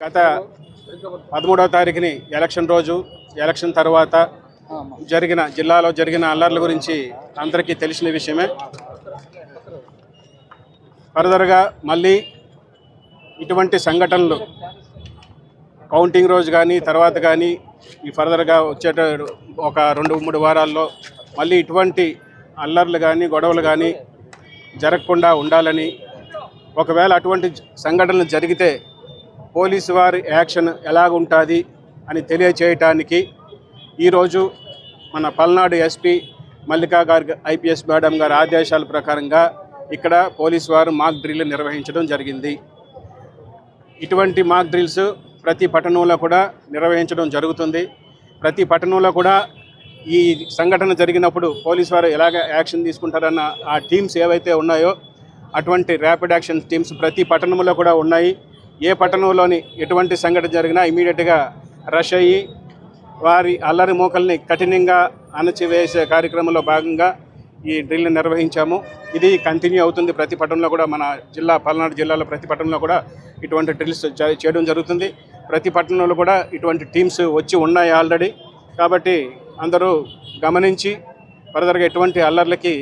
గత 13వ తారీఖుని ఎలక్షన్ రోజు, ఎలక్షన్ తర్వాత జిల్లాలో జరిగిన అల్లర్ల గురించి అందరికీ తెలిసిన విషయమే. ఫర్దర్గా మళ్ళీ ఇటువంటి సంఘటనలు కౌంటింగ్ రోజు కానీ తర్వాత కానీ ఈ ఫర్దర్గా వచ్చేట ఒక 2-3 వారాల్లో మళ్ళీ ఇటువంటి అల్లర్లు కానీ గొడవలు కానీ జరగకుండా ఉండాలని, ఒకవేళ అటువంటి సంఘటనలు జరిగితే పోలీసు వారి యాక్షన్ ఎలాగుంటుంది అని తెలియచేయటానికి ఈరోజు మన పల్నాడు ఎస్పీ మల్లికా గారి ఐపీఎస్ మేడం గారి ఆదేశాల ప్రకారంగా ఇక్కడ పోలీసు వారు మాక్ డ్రిల్ నిర్వహించడం జరిగింది. ఇటువంటి మాక్ డ్రిల్స్ ప్రతి పట్టణంలో కూడా నిర్వహించడం జరుగుతుంది. ప్రతి పట్టణంలో కూడా ఈ సంఘటన జరిగినప్పుడు పోలీసు వారు ఎలాగ యాక్షన్ తీసుకుంటారన్న ఆ టీమ్స్ ఏవైతే ఉన్నాయో అటువంటి ర్యాపిడ్ యాక్షన్ టీమ్స్ ప్రతి పట్టణంలో కూడా ఉన్నాయి. ఏ పట్టణంలోని ఎటువంటి సంఘటన జరిగినా ఇమీడియట్గా రష్ అయ్యి వారి అల్లరి మోకల్ని కఠినంగా అణచివేసే కార్యక్రమంలో భాగంగా ఈ డ్రిల్ నిర్వహించాము. ఇది కంటిన్యూ అవుతుంది. ప్రతి పట్టణంలో కూడా మన పల్నాడు జిల్లాలో ప్రతి పట్టణంలో కూడా ఇటువంటి డ్రిల్స్ చేయడం జరుగుతుంది. ప్రతి పట్టణంలో కూడా ఇటువంటి టీమ్స్ వచ్చి ఉన్నాయి ఆల్రెడీ. కాబట్టి అందరూ గమనించి ఫర్దర్గా ఎటువంటి అల్లర్లకి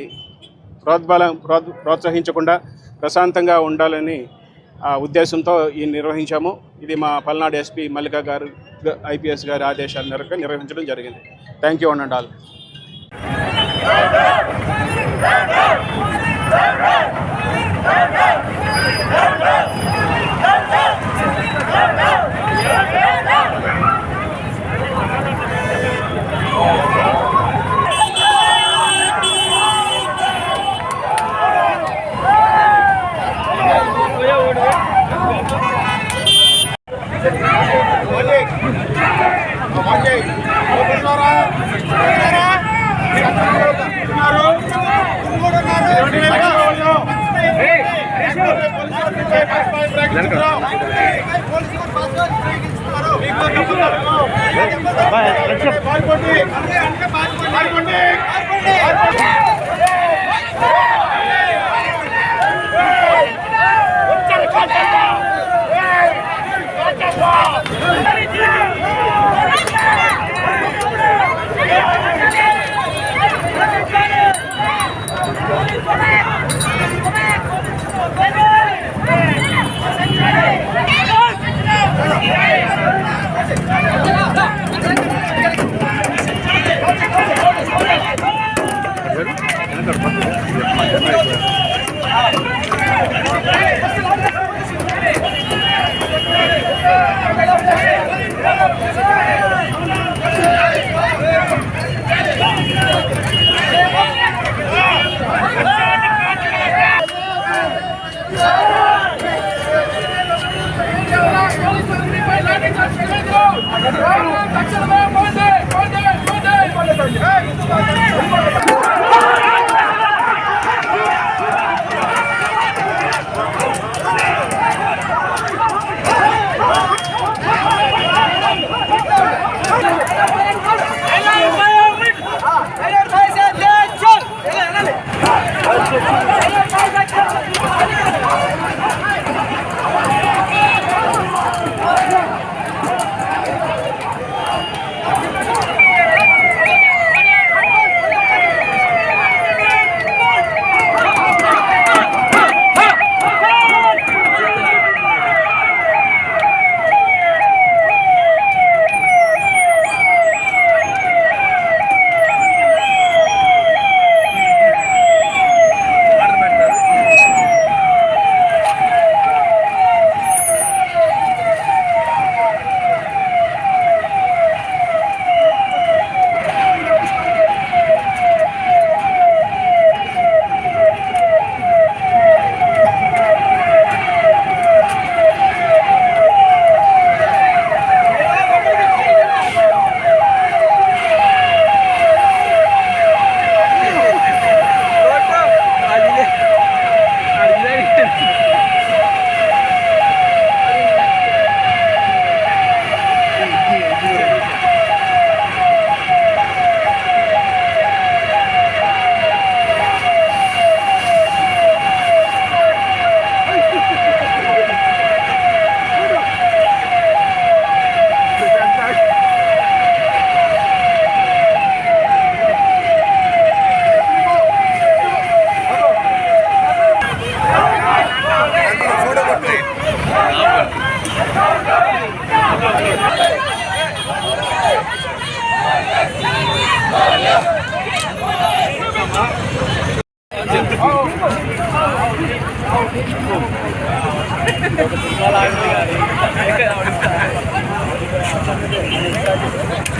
ప్రోత్సహించకుండా ప్రశాంతంగా ఉండాలని ఉద్దేశంతో ఈ నిర్వహించాము. ఇది మా పల్నాడు ఎస్పీ మల్లికా గారు ఐపీఎస్ గారి ఆదేశాల మేరకు నిర్వహించడం జరిగింది. Thank you and all.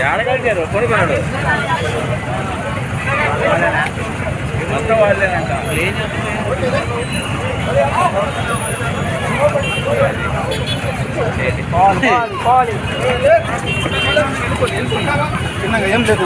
ఎడగలిగారు కొనుక్కున్నాడు మొత్తం వాళ్ళేనంట చిన్నగా ఏం లేదు